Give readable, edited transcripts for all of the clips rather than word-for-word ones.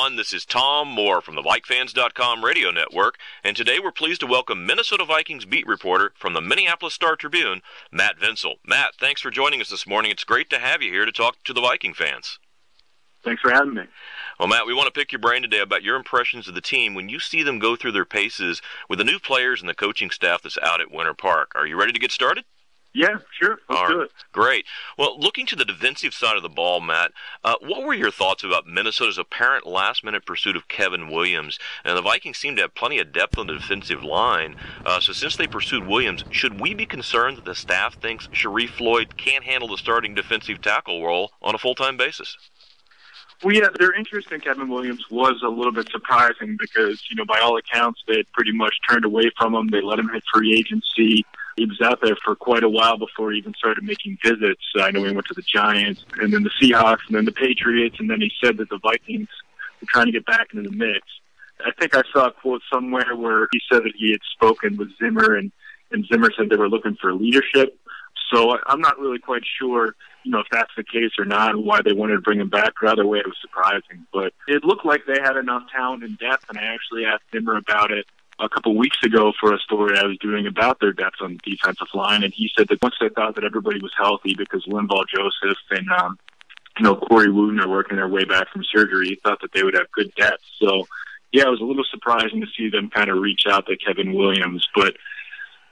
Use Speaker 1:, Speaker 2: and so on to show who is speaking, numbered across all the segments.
Speaker 1: everyone. This is Tom Moore from the VikeFans.com radio network, and today we're pleased to welcome Minnesota Vikings beat reporter from the Minneapolis Star-Tribune, Matt Vinsel. Matt, thanks for joining us this morning. It's great to have you here to talk to the Viking fans.
Speaker 2: Thanks for having me.
Speaker 1: Well, Matt, we want to pick your brain today about your impressions of the team when you see them go through their paces with the new players and the coaching staff that's out at Winter Park. Are you ready to get started?
Speaker 2: Yeah, sure. Let's do it.
Speaker 1: Great. Well, looking to the defensive side of the ball, Matt, what were your thoughts about Minnesota's apparent last-minute pursuit of Kevin Williams? And the Vikings seem to have plenty of depth on the defensive line. So since they pursued Williams, should we be concerned that the staff thinks Sharrif Floyd can't handle the starting defensive tackle role on a full-time basis?
Speaker 2: Well, yeah, their interest in Kevin Williams was a little bit surprising because, by all accounts, they had pretty much turned away from him. They let him hit free agency. He was out there for quite a while before he even started making visits. I know he went to the Giants and then the Seahawks and then the Patriots, and then he said that the Vikings were trying to get back into the mix. I think I saw a quote somewhere where he said that he had spoken with Zimmer, and Zimmer said they were looking for leadership. So I'm not really quite sure, if that's the case or not, and why they wanted to bring him back. Or either way, it was surprising. But it looked like they had enough talent and depth, and I actually asked Zimmer about it a couple of weeks ago for a story I was doing about their depth on the defensive line, and he said that once they thought that everybody was healthy because Linval Joseph and Corey Wooten are working their way back from surgery, he thought that they would have good depth. So, yeah, it was a little surprising to see them kind of reach out to Kevin Williams. But,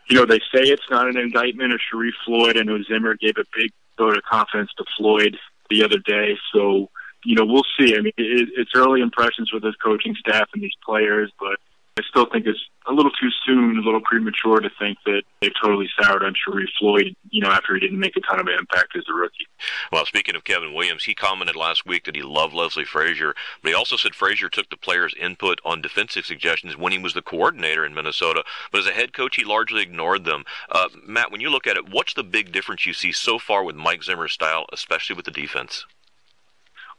Speaker 2: they say it's not an indictment of Sharrif Floyd. I know Zimmer gave a big vote of confidence to Floyd the other day. So, we'll see. I mean, it's early impressions with his coaching staff and these players, but I still think it's a little too soon, a little premature to think that they've totally soured on Sharrif Floyd, after he didn't make a ton of impact as a rookie.
Speaker 1: Well, speaking of Kevin Williams, he commented last week that he loved Leslie Frazier, but he also said Frazier took the players' input on defensive suggestions when he was the coordinator in Minnesota, but as a head coach, he largely ignored them. Matt, when you look at it, what's the big difference you see so far with Mike Zimmer's style, especially with the defense?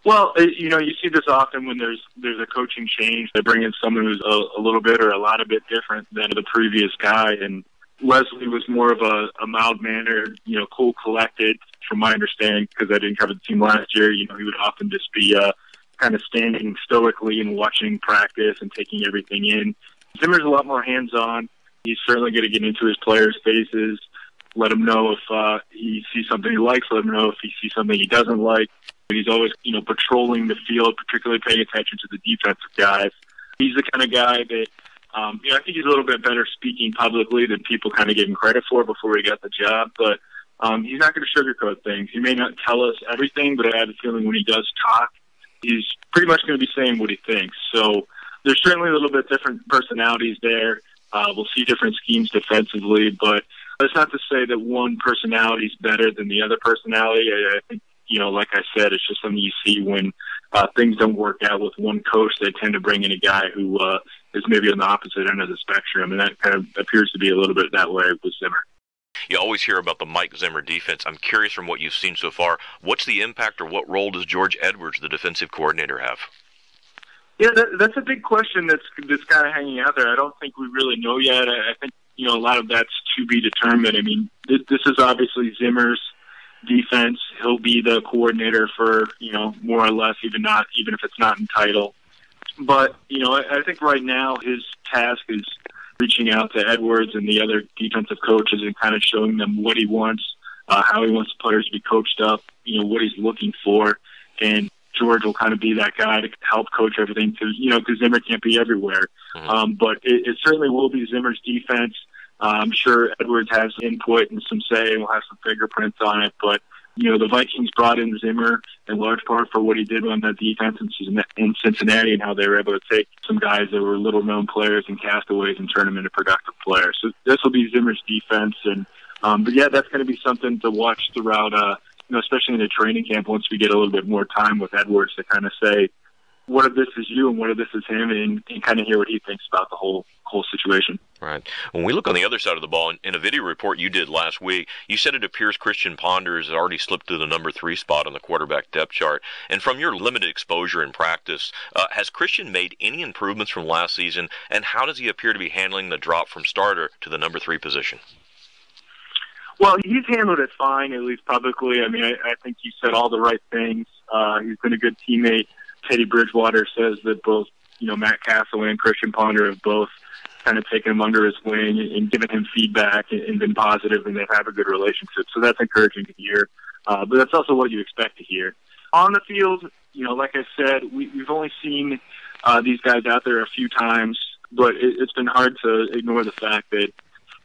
Speaker 2: Well, you see this often when there's a coaching change. They bring in someone who's a little bit or a lot of bit different than the previous guy. And Leslie was more of a mild-mannered, cool, collected, from my understanding, because I didn't cover the team last year. He would often just be kind of standing stoically and watching practice and taking everything in. Zimmer's a lot more hands-on. He's certainly going to get into his players' faces, let him know if he sees something he likes, let him know if he sees something he doesn't like. He's always, patrolling the field, particularly paying attention to the defensive guys. He's the kind of guy that, I think he's a little bit better speaking publicly than people kind of gave him credit for before he got the job. But he's not going to sugarcoat things. He may not tell us everything, but I have a feeling when he does talk, he's pretty much going to be saying what he thinks. So there's certainly a little bit different personalities there. We'll see different schemes defensively, but that's not to say that one personality is better than the other personality. I think, like I said, it's just something you see when things don't work out with one coach. They tend to bring in a guy who is maybe on the opposite end of the spectrum, and that kind of appears to be a little bit that way with Zimmer.
Speaker 1: You always hear about the Mike Zimmer defense. I'm curious from what you've seen so far, what's the impact or what role does George Edwards, the defensive coordinator, have?
Speaker 2: Yeah, that's a big question that's kind of hanging out there. I don't think we really know yet. I think, a lot of that's to be determined. I mean, this is obviously Zimmer's defense. He'll be the coordinator for, more or less, even if it's not in title. But, I think right now his task is reaching out to Edwards and the other defensive coaches and kind of showing them what he wants, how he wants the players to be coached up, what he's looking for. And George will kind of be that guy to help coach everything because Zimmer can't be everywhere. Mm-hmm. But it certainly will be Zimmer's defense. I'm sure Edwards has input and some say and will have some fingerprints on it. But, the Vikings brought in Zimmer in large part for what he did on that defense in Cincinnati and how they were able to take some guys that were little-known players and castaways and turn them into productive players. So this will be Zimmer's defense. And but, yeah, that's going to be something to watch throughout, especially in the training camp once we get a little bit more time with Edwards to kind of say, what if this is you and what if this is him, and kind of hear what he thinks about the whole situation.
Speaker 1: Right. When we look on the other side of the ball, in a video report you did last week, you said it appears Christian Ponder has already slipped to the number 3 spot on the quarterback depth chart. And from your limited exposure in practice, has Christian made any improvements from last season, and how does he appear to be handling the drop from starter to the number 3 position?
Speaker 2: Well, he's handled it fine, at least publicly. I mean, I think he said all the right things. He's been a good teammate. Teddy Bridgewater says that both, Matt Castle and Christian Ponder have both kind of taken him under his wing and given him feedback and been positive, and they have a good relationship. So that's encouraging to hear. But that's also what you expect to hear. On the field, like I said, we've only seen these guys out there a few times, but it's been hard to ignore the fact that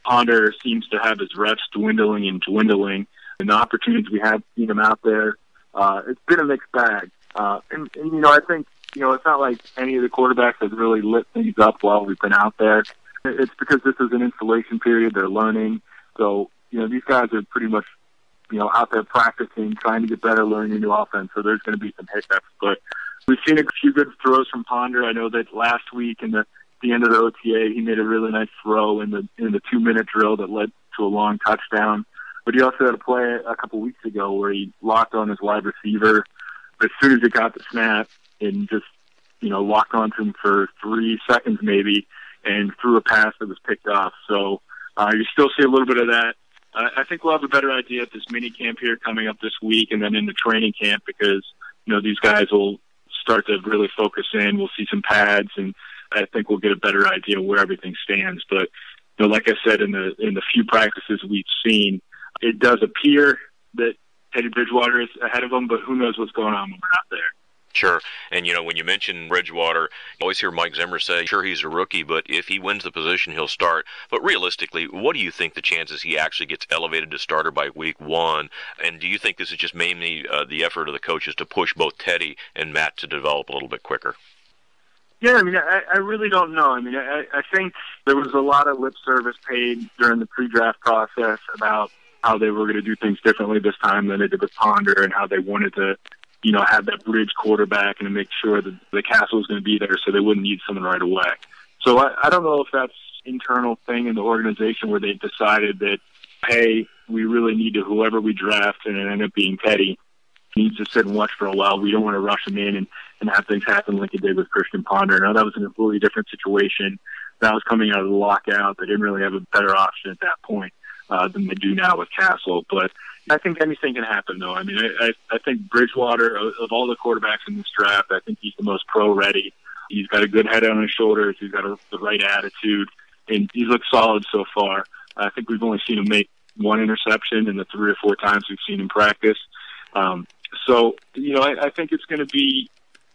Speaker 2: Ponder seems to have his reps dwindling, and the opportunities we have seen him out there, it's been a mixed bag. And I think, it's not like any of the quarterbacks have really lit things up while we've been out there. It's because this is an installation period. They're learning. So, these guys are pretty much, out there practicing, trying to get better, learning a new offense. So there's going to be some hiccups. But we've seen a few good throws from Ponder. I know that last week in the end of the OTA, he made a really nice throw in the 2-minute drill that led to a long touchdown. But he also had a play a couple weeks ago where he locked on his wide receiver as soon as he got the snap and just, locked onto him for 3 seconds maybe and threw a pass that was picked off. So you still see a little bit of that. I think we'll have a better idea at this mini camp here coming up this week and then in the training camp because, these guys will start to really focus in. We'll see some pads, and I think we'll get a better idea where everything stands. But, like I said, in the few practices we've seen, it does appear that Teddy Bridgewater is ahead of him, but who knows what's going on when we're not there.
Speaker 1: Sure. And, when you mention Bridgewater, you always hear Mike Zimmer say, sure, he's a rookie, but if he wins the position, he'll start. But realistically, what do you think the chances he actually gets elevated to starter by week 1? And do you think this is just mainly the effort of the coaches to push both Teddy and Matt to develop a little bit quicker?
Speaker 2: Yeah, I really don't know. I think there was a lot of lip service paid during the pre-draft process about how they were going to do things differently this time than they did with Ponder and how they wanted to, have that bridge quarterback and to make sure that the Castle was going to be there so they wouldn't need someone right away. So I don't know if that's internal thing in the organization where they decided that, hey, we really need to, whoever we draft, and it ended up being Teddy, needs to sit and watch for a while. We don't want to rush him in and have things happen like it did with Christian Ponder. Now, that was a completely different situation. That was coming out of the lockout. They didn't really have a better option at that point than they do now with Castle. But I think anything can happen, though. I think Bridgewater, of all the quarterbacks in this draft, I think he's the most pro-ready. He's got a good head on his shoulders. He's got the right attitude, and he's looked solid so far. I think we've only seen him make 1 interception in the 3 or 4 times we've seen him practice. So, I think it's going to be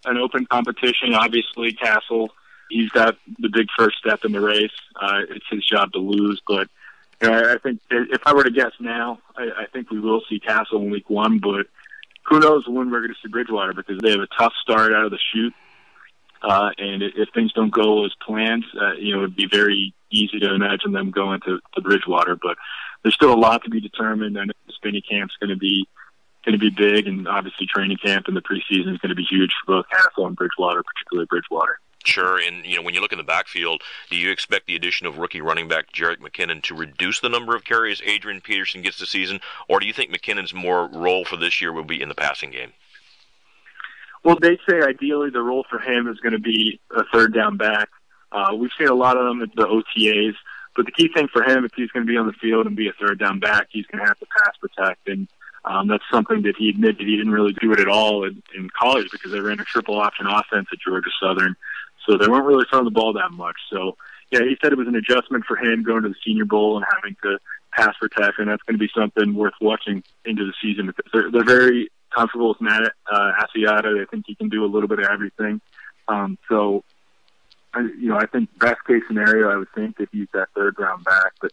Speaker 2: an open competition. Obviously, Castle, he's got the big first step in the race. It's his job to lose, but I think if I were to guess now, I think we will see Castle in week 1, but who knows when we're going to see Bridgewater because they have a tough start out of the chute. And if things don't go as planned, it would be very easy to imagine them going to Bridgewater, but there's still a lot to be determined. I know the mini camp's going to be big, and obviously training camp and the preseason is going to be huge for both Castle and Bridgewater, particularly Bridgewater.
Speaker 1: Sure, and when you look in the backfield, do you expect the addition of rookie running back Jerick McKinnon to reduce the number of carries Adrian Peterson gets this season, or do you think McKinnon's more role for this year will be in the passing game?
Speaker 2: Well, they say ideally the role for him is going to be a third down back. We've seen a lot of them at the OTAs, but the key thing for him, if he's going to be on the field and be a third down back, he's going to have to pass protect, and that's something that he admitted he didn't really do it at all in college because they ran a triple option offense at Georgia Southern. So they weren't really throwing the ball that much. So, yeah, he said it was an adjustment for him going to the Senior Bowl and having to pass protect, and that's going to be something worth watching into the season because they're very comfortable with Matt Asiata. They think he can do a little bit of everything. So, I think best case scenario, I would think that he's that third round back. But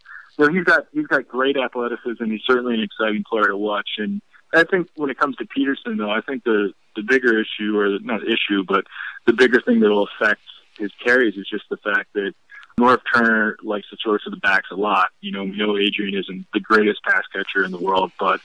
Speaker 2: he's got great athleticism. He's certainly an exciting player to watch. And I think when it comes to Peterson, though, I think the bigger issue, or not issue, but the bigger thing that will affect his carries is just the fact that Norv Turner likes to throw to the backs a lot. We know Adrian isn't the greatest pass catcher in the world, but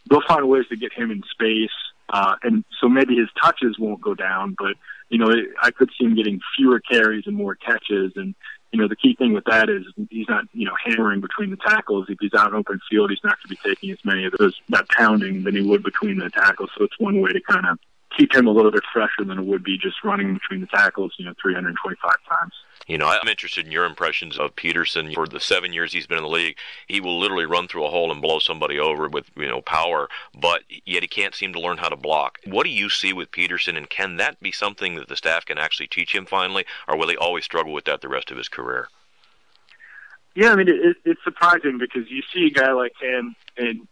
Speaker 2: they'll find ways to get him in space. And so maybe his touches won't go down, but, I could see him getting fewer carries and more catches. And, the key thing with that is he's not, hammering between the tackles. If he's out in open field, he's not going to be taking as many of those, that pounding than he would between the tackles. So it's one way to kind of keep him a little bit fresher than it would be just running between the tackles, 325 times.
Speaker 1: I'm interested in your impressions of Peterson. For the 7 years he's been in the league, he will literally run through a hole and blow somebody over with, power, but yet he can't seem to learn how to block. What do you see with Peterson, and can that be something that the staff can actually teach him finally, or will he always struggle with that the rest of his career?
Speaker 2: Yeah, I mean, it's surprising because you see a guy like him, and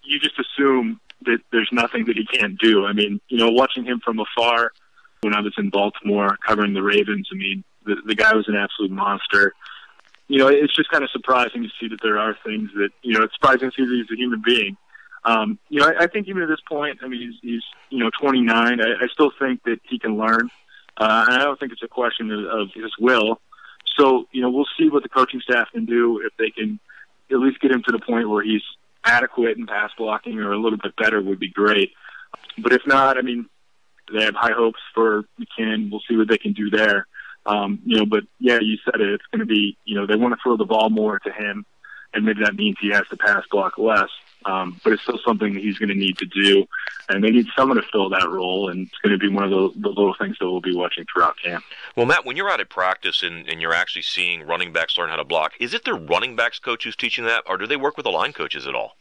Speaker 2: you just assume that there's nothing that he can't do. I mean, watching him from afar when I was in Baltimore covering the Ravens, I mean, the guy was an absolute monster. It's just kind of surprising to see that there are things that, it's surprising to see that he's a human being. I think even at this point, I mean, he's 29. I still think that he can learn. And I don't think it's a question of his will. So, we'll see what the coaching staff can do if they can at least get him to the point where he's adequate in pass blocking or a little bit better would be great. But if not, I mean, they have high hopes for McKinn. We'll see what they can do there. But yeah, you said it. It's going to be, they want to throw the ball more to him, and maybe that means he has to pass block less. But it's still something that he's going to need to do, and they need someone to fill that role, and it's going to be one of the little things that we'll be watching throughout camp.
Speaker 1: Well, Matt, when you're out at practice and you're actually seeing running backs learn how to block, is it the running backs coach who's teaching that, or do they work with the line coaches at all?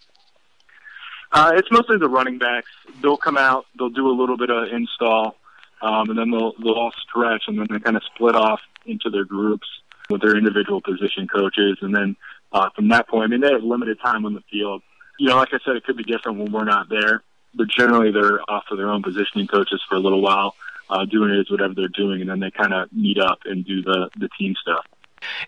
Speaker 2: It's mostly the running backs. They'll come out, they'll do a little bit of install, and then they'll all stretch, and then they kind of split off into their groups with their individual position coaches. And then from that point, I mean, they have limited time on the field. Like I said, it could be different when we're not there, but generally they're off to their own positioning coaches for a little while, doing it as whatever they're doing, and then they kind of meet up and do the team stuff.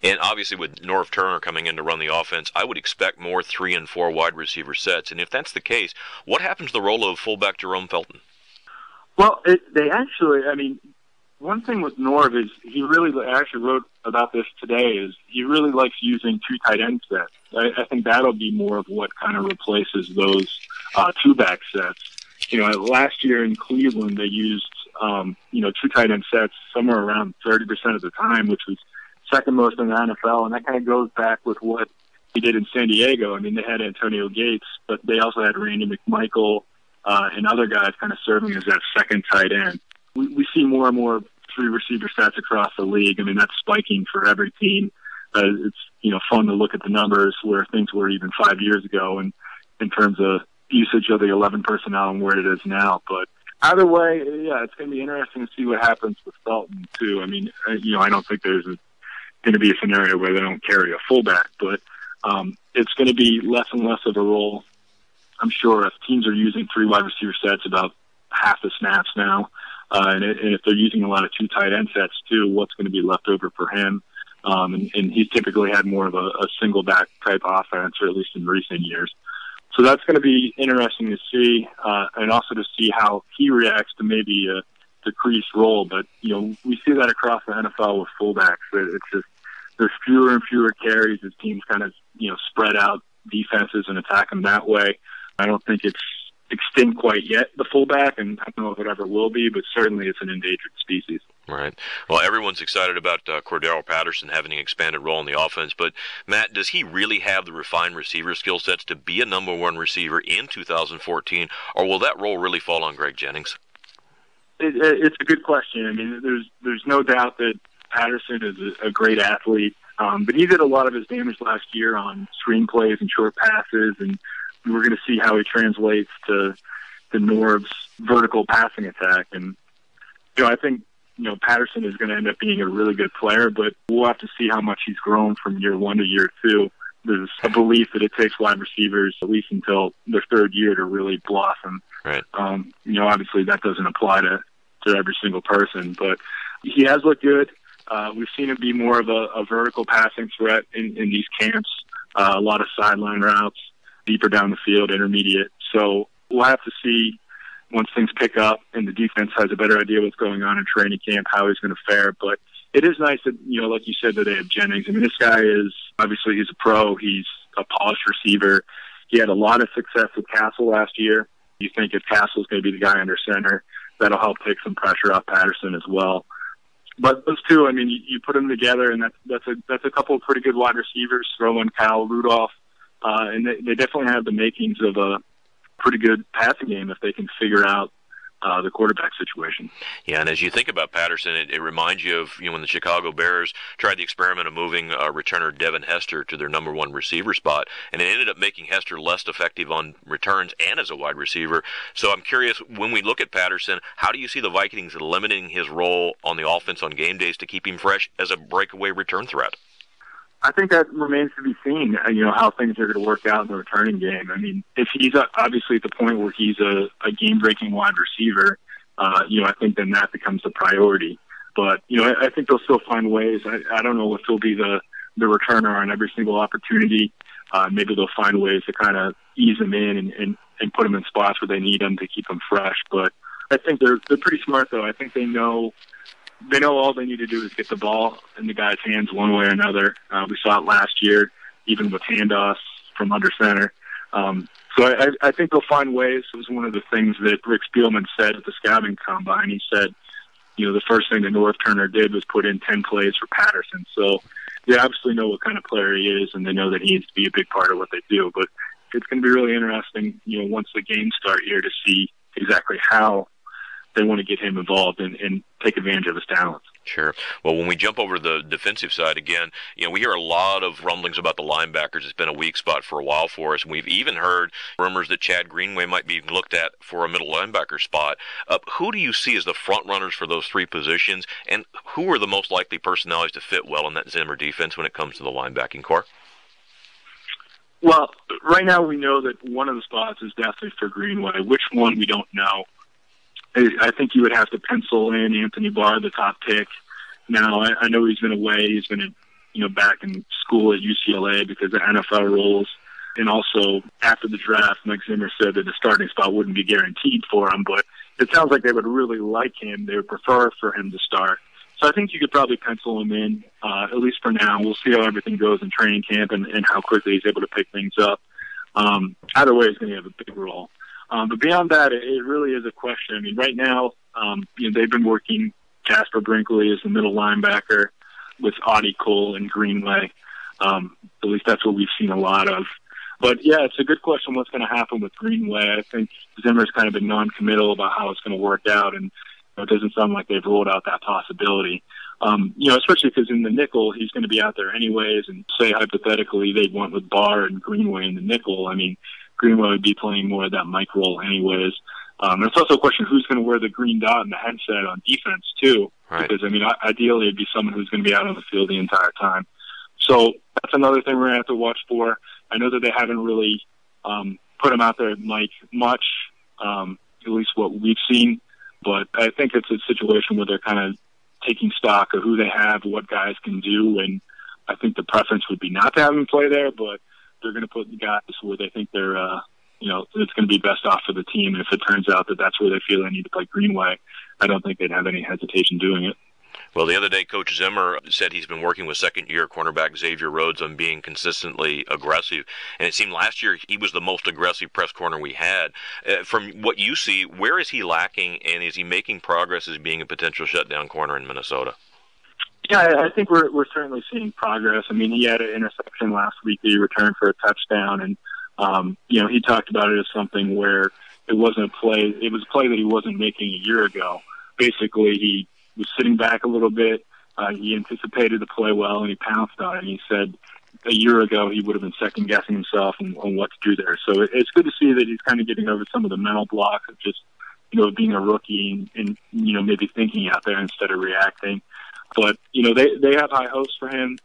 Speaker 1: And obviously with Norv Turner coming in to run the offense, I would expect more 3 and 4 wide receiver sets. And if that's the case, what happens to the role of fullback Jerome Felton?
Speaker 2: Well, one thing with Norv is I actually wrote about this today, is he really likes using 2 tight end sets. I think that'll be more of what kind of replaces those 2-back sets. Last year in Cleveland, they used, 2 tight end sets somewhere around 30% of the time, which was second most in the NFL, and that kind of goes back with what he did in San Diego. I mean, they had Antonio Gates, but they also had Randy McMichael and other guys kind of serving as that second tight end. We see more and more 3 receiver sets across the league. I mean, that's spiking for every team. It's fun to look at the numbers where things were even 5 years ago, and in terms of usage of the 11 personnel and where it is now. But either way, yeah, it's going to be interesting to see what happens with Felton too. I mean, I don't think there's going to be a scenario where they don't carry a fullback, but it's going to be less and less of a role. I'm sure if teams are using 3 wide receiver sets about half the snaps now, and if they're using a lot of 2 tight end sets too, what's going to be left over for him? And he's typically had more of a single back type offense, or at least in recent years. So that's going to be interesting to see, and also to see how he reacts to maybe a decreased role. But, we see that across the NFL with fullbacks. It's just, there's fewer and fewer carries as teams kind of, spread out defenses and attack them that way. I don't think it's extinct quite yet, the fullback, and I don't know if it ever will be, but certainly it's an endangered species.
Speaker 1: Right. Well, everyone's excited about Cordero Patterson having an expanded role in the offense, but Matt, does he really have the refined receiver skill sets to be a number 1 receiver in 2014, or will that role really fall on Greg Jennings?
Speaker 2: It's a good question. I mean, there's no doubt that Patterson is a great athlete, but he did a lot of his damage last year on screen plays and short passes, and we're going to see how he translates to Norv's vertical passing attack. And, I think, Patterson is going to end up being a really good player, but we'll have to see how much he's grown from year 1 to year 2. There's a belief that it takes wide receivers at least until their 3rd year to really blossom.
Speaker 1: Right.
Speaker 2: Obviously that doesn't apply to every single person, but he has looked good. We've seen him be more of a vertical passing threat in these camps, a lot of sideline routes, deeper down the field, intermediate. So we'll have to see once things pick up and the defense has a better idea what's going on in training camp, how he's going to fare. But it is nice that, like you said, that they have Jennings. I mean, this guy is, obviously he's a pro. He's a polished receiver. He had a lot of success with Castle last year. You think if Castle's going to be the guy under center, that'll help take some pressure off Patterson as well. But those two, I mean, you put them together, and that's a couple of pretty good wide receivers, throw in Kyle Rudolph, and they definitely have the makings of a pretty good passing game if they can figure out the quarterback situation.
Speaker 1: Yeah, and as you think about Patterson, it reminds you of when the Chicago Bears tried the experiment of moving returner Devin Hester to their number one receiver spot, and it ended up making Hester less effective on returns and as a wide receiver. So I'm curious, when we look at Patterson, how do you see the Vikings limiting his role on the offense on game days to keep him fresh as a breakaway return threat?
Speaker 2: I think that remains to be seen, how things are going to work out in the returning game. I mean, if he's obviously at the point where he's a game-breaking wide receiver, I think then that becomes the priority. But, I think they'll still find ways. I don't know if he'll be the returner on every single opportunity. Maybe they'll find ways to kind of ease him in and put him in spots where they need him to keep him fresh. But I think they're pretty smart, though. I think they know all they need to do is get the ball in the guy's hands one way or another. We saw it last year, even with handoffs from under center. So I think they'll find ways. It was one of the things that Rick Spielman said at the scouting combine. He said, the first thing that Norv Turner did was put in 10 plays for Patterson. So they obviously know what kind of player he is, and they know that he needs to be a big part of what they do. But it's going to be really interesting, once the games start here to see exactly how they want to get him involved and take advantage of his talents.
Speaker 1: Sure. Well, when we jump over to the defensive side again, we hear a lot of rumblings about the linebackers. It's been a weak spot for a while for us. And we've even heard rumors that Chad Greenway might be looked at for a middle linebacker spot. Who do you see as the front runners for those three positions, and who are the most likely personalities to fit well in that Zimmer defense when it comes to the linebacking core?
Speaker 2: Well, right now we know that one of the spots is definitely for Greenway. Which one, we don't know. I think you would have to pencil in Anthony Barr, the top pick. Now, I know he's been away. He's been, back in school at UCLA because of NFL rules. And also, after the draft, Mike Zimmer said that the starting spot wouldn't be guaranteed for him. But it sounds like they would really like him. They would prefer for him to start. So I think you could probably pencil him in, at least for now. We'll see how everything goes in training camp and how quickly he's able to pick things up. Either way, he's going to have a big role. But beyond that, it really is a question. I mean, right now, they've been working Jasper Brinkley as the middle linebacker with Audie Cole and Greenway. At least that's what we've seen a lot of. But, yeah, it's a good question what's going to happen with Greenway. I think Zimmer's kind of been non-committal about how it's going to work out, and it doesn't sound like they've ruled out that possibility. Especially because in the nickel, he's going to be out there anyways, and say hypothetically they went with Barr and Greenway in the nickel. I mean, Greenway would be playing more of that Mike role anyways. And it's also a question who's going to wear the green dot and the headset on defense, too.
Speaker 1: Right.
Speaker 2: Because, ideally it'd be someone who's going to be out on the field the entire time. So that's another thing we're going to have to watch for. I know that they haven't really put him out there, Mike, much, at least what we've seen. But I think it's a situation where they're kind of taking stock of who they have, what guys can do, and I think the preference would be not to have him play there, but they're going to put the guys where they think they're, it's going to be best off for the team. And if it turns out that that's where they feel they need to play Greenway, I don't think they'd have any hesitation doing it.
Speaker 1: Well, the other day, Coach Zimmer said he's been working with second-year cornerback Xavier Rhodes on being consistently aggressive. And it seemed last year he was the most aggressive press corner we had. From what you see, where is he lacking, and is he making progress as being a potential shutdown corner in Minnesota?
Speaker 2: Yeah, I think we're certainly seeing progress. I mean, he had an interception last week that he returned for a touchdown, and he talked about it as something where it wasn't a play. It was a play that he wasn't making a year ago. Basically, he was sitting back a little bit. He anticipated the play well, and he pounced on it. And he said a year ago he would have been second-guessing himself on what to do there. So it's good to see that he's kind of getting over some of the mental blocks of just, being a rookie and maybe thinking out there instead of reacting. But, they have high hopes for him.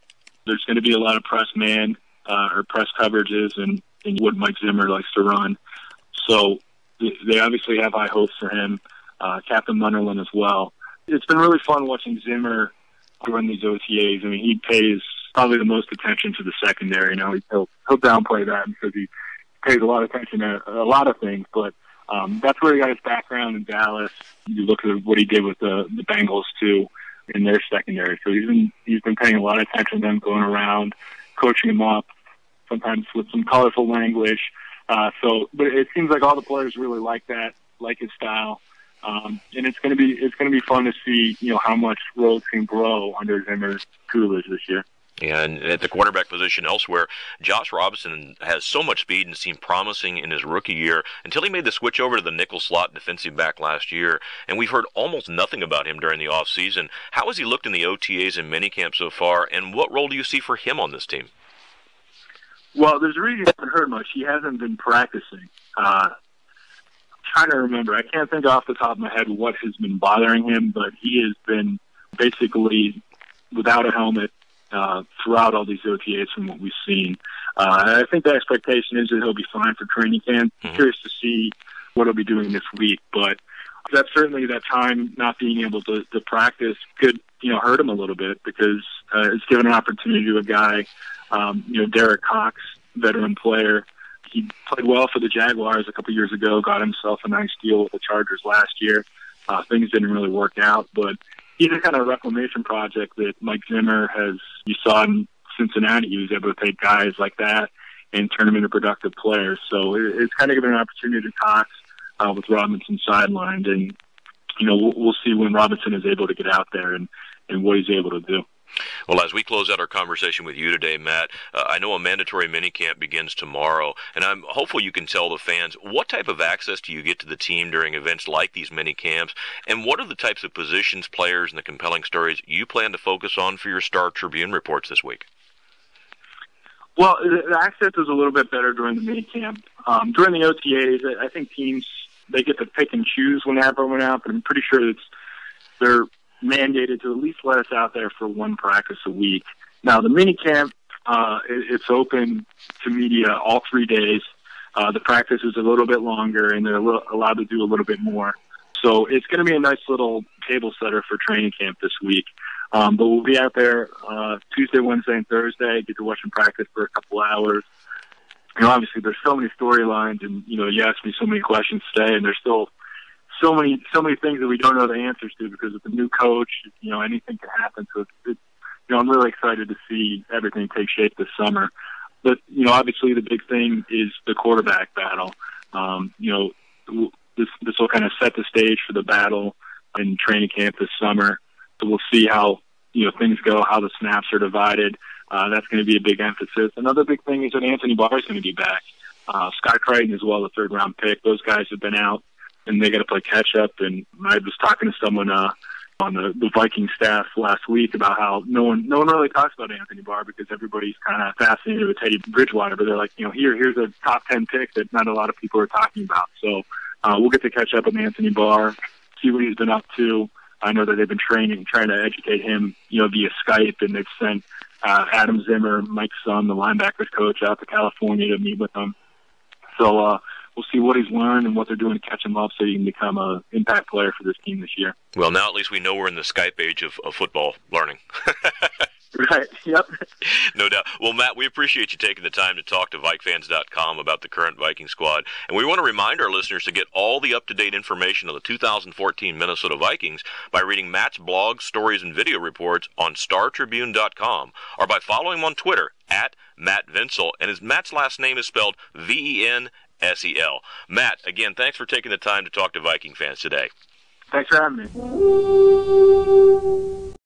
Speaker 2: There's going to be a lot of press man or press coverages and what Mike Zimmer likes to run. So they obviously have high hopes for him. Captain Munnerlyn as well. It's been really fun watching Zimmer run these OTAs. I mean, he pays probably the most attention to the secondary. He'll downplay that because he pays a lot of attention to a lot of things. But that's where he got his background in Dallas. You look at what he did with the Bengals too in their secondary. So he's been paying a lot of attention to them, going around, coaching them up, sometimes with some colorful language. But it seems like all the players really like that, like his style. And it's going to be fun to see, how much Rhodes can grow under Zimmer's tutelage this year.
Speaker 1: And at the quarterback position elsewhere, Josh Robinson has so much speed and seemed promising in his rookie year until he made the switch over to the nickel slot defensive back last year. And we've heard almost nothing about him during the offseason. How has he looked in the OTAs and minicamp so far, and what role do you see for him on this team?
Speaker 2: Well, there's a reason you haven't heard much. He hasn't been practicing. I'm trying to remember. I can't think off the top of my head what has been bothering him, but he has been basically without a helmet throughout all these OTAs from what we've seen. I think the expectation is that he'll be fine for training camp. Curious to see what he'll be doing this week, but that's certainly that time not being able to practice could, hurt him a little bit because it's given an opportunity to a guy, Derek Cox, veteran player. He played well for the Jaguars a couple years ago, got himself a nice deal with the Chargers last year. Things didn't really work out, but he's a kind of reclamation project that Mike Zimmer has, you saw in Cincinnati, he was able to take guys like that and turn them into productive players. So it's kind of given an opportunity to Cox with Robinson sidelined. And, we'll see when Robinson is able to get out there and what he's able to do.
Speaker 1: Well, as we close out our conversation with you today, Matt, I know a mandatory minicamp begins tomorrow, and I'm hopeful you can tell the fans what type of access do you get to the team during events like these minicamps, and what are the types of positions, players, and the compelling stories you plan to focus on for your Star Tribune reports this week?
Speaker 2: Well, the access is a little bit better during the minicamp. During the OTAs, I think teams, they get to pick and choose when they have everyone out, but I'm pretty sure they're mandated to at least let us out there for one practice a week. Now, the minicamp, it's open to media all 3 days. The practice is a little bit longer, and they're allowed to do a little bit more. So it's going to be a nice little table setter for training camp this week. But we'll be out there Tuesday, Wednesday, and Thursday. Get to watch them practice for a couple hours. Obviously, there's so many storylines, and you asked me so many questions today, and there's still so many things that we don't know the answers to because with the new coach, anything can happen. So I'm really excited to see everything take shape this summer. But obviously, the big thing is the quarterback battle. This will kind of set the stage for the battle in training camp this summer. So we'll see how things go, how the snaps are divided. That's going to be a big emphasis. Another big thing is that Anthony Barr is going to be back. Scott Crichton as well, the third-round pick. Those guys have been out, and they got to play catch-up. And I was talking to someone on the Viking staff last week about how no one really talks about Anthony Barr because everybody's kind of fascinated with Teddy Bridgewater. But they're like, here's a top 10 pick that not a lot of people are talking about. So we'll get to catch up with Anthony Barr, see what he's been up to. I know that they've been trying to educate him, via Skype, and they've sent Adam Zimmer, Mike Sun, the linebackers coach, out to California to meet with him. So we'll see what he's learned and what they're doing to catch him up so he can become an impact player for this team this year.
Speaker 1: Well, now at least we know we're in the Skype age of football learning.
Speaker 2: Right, yep.
Speaker 1: No doubt. Well, Matt, we appreciate you taking the time to talk to VikeFans.com about the current Viking squad. And we want to remind our listeners to get all the up-to-date information on the 2014 Minnesota Vikings by reading Matt's blogs, stories, and video reports on StarTribune.com or by following him on Twitter @MattVinsel. And Matt's last name is spelled Vensel. Matt, again, thanks for taking the time to talk to Viking fans today.
Speaker 2: Thanks for having me.